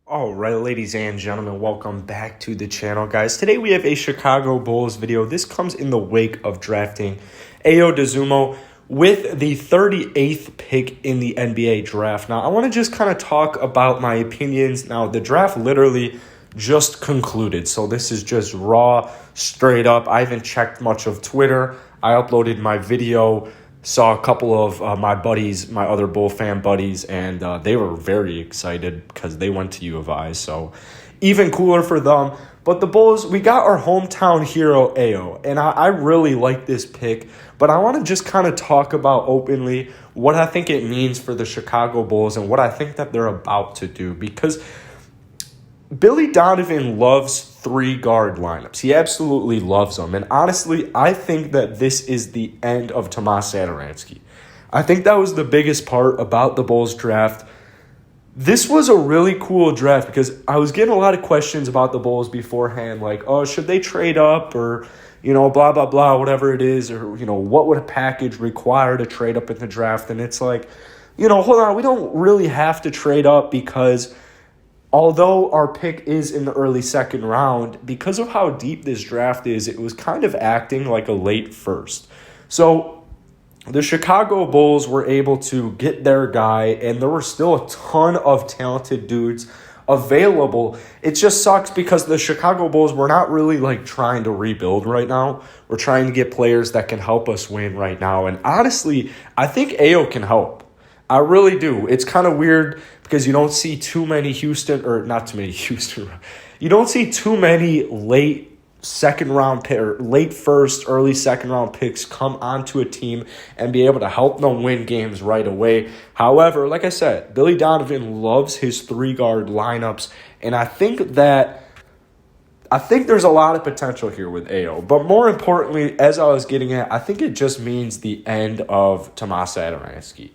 All right, ladies and gentlemen, welcome back to the channel, guys. Today we have a Chicago Bulls video. This comes in the wake of drafting Ayo Dosunmu with the 38th pick in the NBA draft. Now, I want to just kind of talk about my opinions. Now, the draft literally just concluded, so this is just raw, straight up. I haven't checked much of Twitter. I uploaded my video, saw a couple of my buddies, my other Bull fan buddies, and they were very excited because they went to U of I, so even cooler for them. But the Bulls, we got our hometown hero, Ayo, and I really like this pick, but I want to just kind of talk about openly what I think it means for the Chicago Bulls and what I think that they're about to do, because Billy Donovan loves three-guard lineups. He absolutely loves them. And honestly, I think that this is the end of Tomas Satoransky. I think that was the biggest part about the Bulls draft. This was a really cool draft because I was getting a lot of questions about the Bulls beforehand, like, oh, should they trade up or, blah, blah, blah, whatever it is, or, what would a package require to trade up in the draft? And it's like, hold on, we don't really have to trade up because although our pick is in the early second round, because of how deep this draft is, it was kind of acting like a late first. So the Chicago Bulls were able to get their guy, and there were still a ton of talented dudes available. It just sucks because the Chicago Bulls were not really trying to rebuild right now. We're trying to get players that can help us win right now. And honestly, I think Ayo can help. I really do. It's kind of weird because you don't see too many you don't see too many late second round pick or late first, early second round picks come onto a team and be able to help them win games right away. However, like I said, Billy Donovan loves his three-guard lineups, and I think there's a lot of potential here with Ayo. But more importantly, as I was getting at, I think it just means the end of Tomas Satoransky.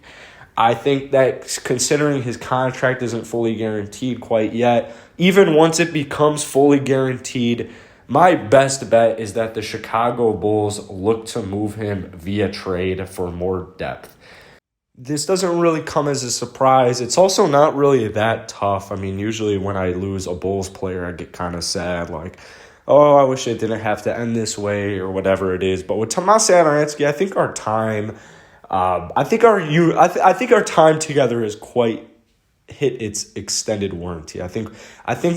I think that considering his contract isn't fully guaranteed quite yet, even once it becomes fully guaranteed, my best bet is that the Chicago Bulls look to move him via trade for more depth. This doesn't really come as a surprise. It's also not really that tough. I mean, usually when I lose a Bulls player, I get kind of sad, like, oh, I wish it didn't have to end this way or whatever it is. But with Tomas Satoransky, I think our time... I think our time together is quite hit its extended warranty. I think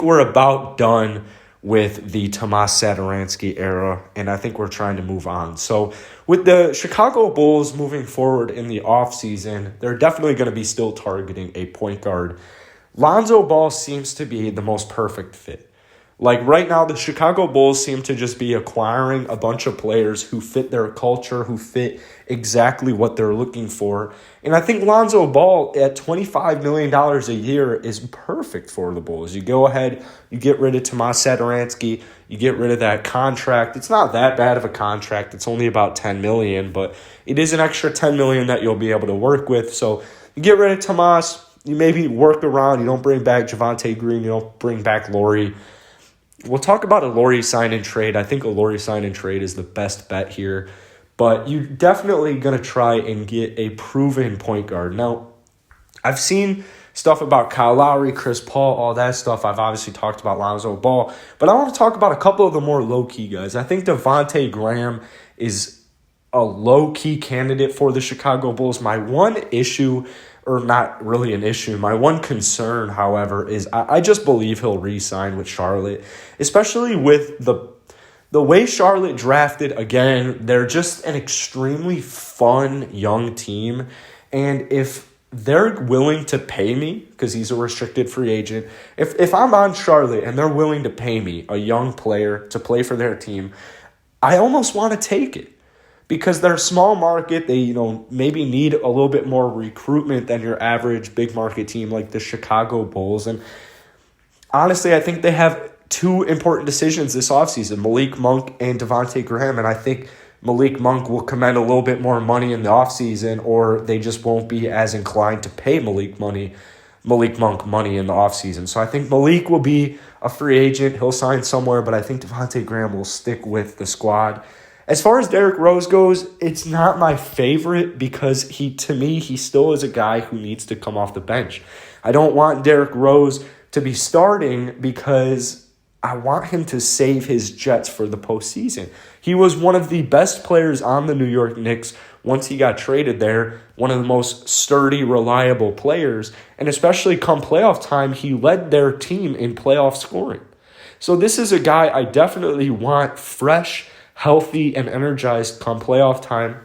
we're about done with the Tomas Satoransky era, and I think we're trying to move on. So with the Chicago Bulls moving forward in the offseason, they're definitely going to be still targeting a point guard. Lonzo Ball seems to be the most perfect fit. Right now, the Chicago Bulls seem to just be acquiring a bunch of players who fit their culture, who fit exactly what they're looking for. And I think Lonzo Ball at $25 million a year is perfect for the Bulls. You go ahead, you get rid of Tomas Satoransky, you get rid of that contract. It's not that bad of a contract. It's only about $10 million, but it is an extra $10 million that you'll be able to work with. So you get rid of Tomas, you maybe work around, you don't bring back Javonte Green, you don't bring back Laurie. We'll talk about a Laurie sign-and trade. I think a Laurie sign-and trade is the best bet here. But you're definitely going to try and get a proven point guard. Now, I've seen stuff about Kyle Lowry, Chris Paul, all that stuff. I've obviously talked about Lonzo Ball. But I want to talk about a couple of the more low-key guys. I think Devontae Graham is a low-key candidate for the Chicago Bulls. My one issue... or not really an issue. My one concern, however, is I just believe he'll re-sign with Charlotte, especially with the way Charlotte drafted. Again, they're just an extremely fun young team, and if they're willing to pay me, because he's a restricted free agent, if I'm on Charlotte and they're willing to pay me, a young player, to play for their team, I almost want to take it. Because they're a small market, they maybe need a little bit more recruitment than your average big market team like the Chicago Bulls. And honestly, I think they have two important decisions this offseason, Malik Monk and Devontae Graham. And I think Malik Monk will command a little bit more money in the offseason, or they just won't be as inclined to pay Malik Monk money in the offseason. So I think Malik will be a free agent. He'll sign somewhere, but I think Devontae Graham will stick with the squad. As far as Derrick Rose goes, it's not my favorite because he still is a guy who needs to come off the bench. I don't want Derrick Rose to be starting because I want him to save his Jets for the postseason. He was one of the best players on the New York Knicks once he got traded there, one of the most sturdy, reliable players, and especially come playoff time, he led their team in playoff scoring. So this is a guy I definitely want fresh, healthy, and energized come playoff time.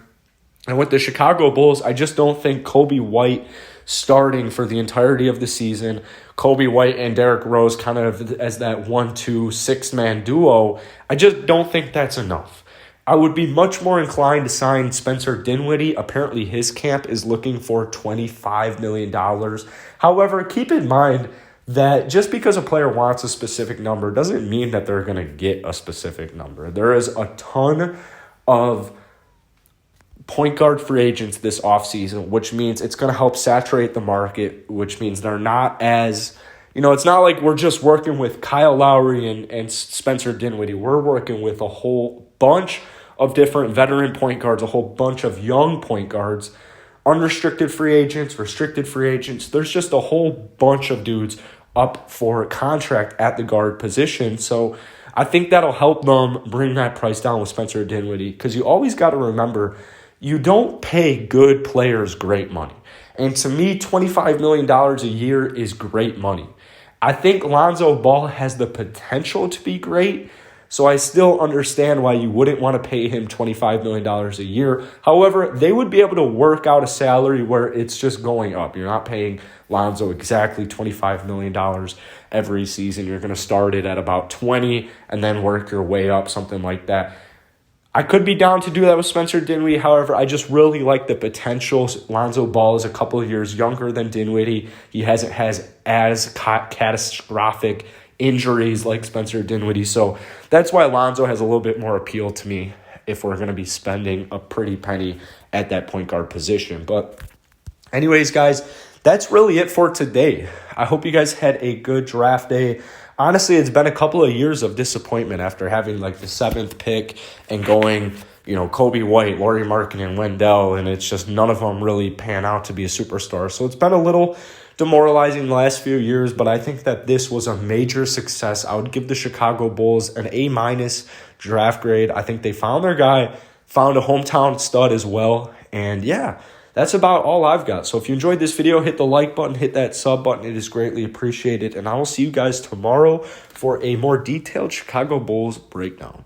And with the Chicago Bulls, I just don't think Kobe White starting for the entirety of the season, Kobe White and Derrick Rose kind of as that 1-2 6-man duo, I just don't think that's enough. I would be much more inclined to sign Spencer Dinwiddie. Apparently his camp is looking for $25 million. However, keep in mind that just because a player wants a specific number doesn't mean that they're going to get a specific number. There is a ton of point guard free agents this offseason, which means it's going to help saturate the market, which means they're not as, it's not like we're just working with Kyle Lowry and Spencer Dinwiddie. We're working with a whole bunch of different veteran point guards, a whole bunch of young point guards, unrestricted free agents, restricted free agents. There's just a whole bunch of dudes up for contract at the guard position. So I think that'll help them bring that price down with Spencer Dinwiddie, because you always got to remember, you don't pay good players great money. And to me, $25 million a year is great money. I think Lonzo Ball has the potential to be great, so I still understand why you wouldn't want to pay him $25 million a year. However, they would be able to work out a salary where it's just going up. You're not paying Lonzo exactly $25 million every season. You're going to start it at about 20 and then work your way up, something like that. I could be down to do that with Spencer Dinwiddie. However, I just really like the potential. Lonzo Ball is a couple of years younger than Dinwiddie. He hasn't has as catastrophic injuries like Spencer Dinwiddie. So that's why Lonzo has a little bit more appeal to me if we're going to be spending a pretty penny at that point guard position. But anyways, guys, that's really it for today. I hope you guys had a good draft day. Honestly, it's been a couple of years of disappointment after having like the 7th pick and going, Kobe White, Lauri Markkanen, and Wendell, and it's just none of them really pan out to be a superstar. So it's been a little demoralizing the last few years, but I think that this was a major success. I would give the Chicago Bulls an A- draft grade. I think they found their guy, found a hometown stud as well, and yeah, that's about all I've got. So if you enjoyed this video, hit the like button, hit that sub button. It is greatly appreciated. And I will see you guys tomorrow for a more detailed Chicago Bulls breakdown.